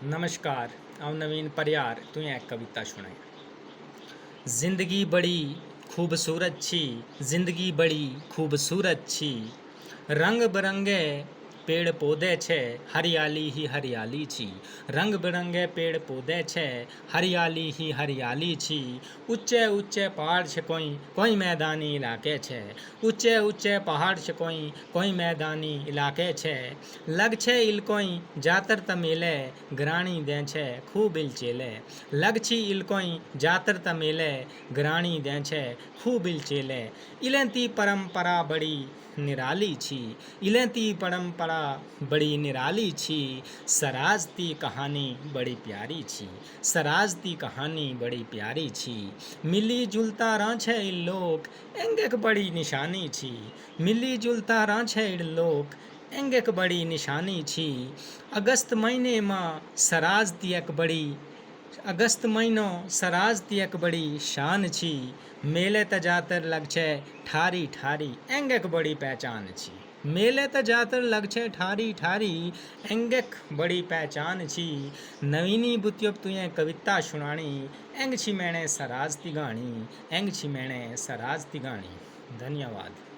नमस्कार। अब नवीन परियार तू एक कविता सुनाई। जिंदगी बड़ी खूबसूरत छी, जिंदगी बड़ी खूबसूरत छी। रंग बिरंगे पेड़ पौधे छे, हरियाली ही हरियाली छी। रंग बिरंगे पेड़ पौधे छे, हरियाली ही हरियाली छी। ऊंचे ऊंचे पहाड़ छे, कोई मैदानी इलाके छे। ऊंचे ऊंचे पहाड़ छे, कोई मैदानी इलाके छे। लग छे इलकोई जातर तमेले, ग्राणी दे छे खूब इलचेले। लग छी इलकोई जातर तमेले, ग्राणी दे छे खूब इलचेले। इलेंती परंपरा बड़ी निराली छी, इलेंती परंपरा बड़ी निराली छी। सराजती कहानी बड़ी प्यारी छी, सराजती कहानी बड़ी प्यारी छी। मिली जुलता रह छे लोग, एंगेक बड़ी निशानी छी। मिली जुलता रह छे लोग, एंगेक बड़ी निशानी छी। अगस्त महीने में सराजती एक बड़ी, अगस्त महीनो सराजती एक बड़ी शान छी। मेले त जातर लग छे ठारी ठारी, एंगेक बड़ी पहचान छी। मेले त जातर लग छे ठारी ठारी, एंगेक बड़ी पहचान छी। नवीनी बुतियों तुए कविता सुनानी, एंग छी मैंने सराजती गाणी, एंग छी मैंने सराजती गाणी। धन्यवाद।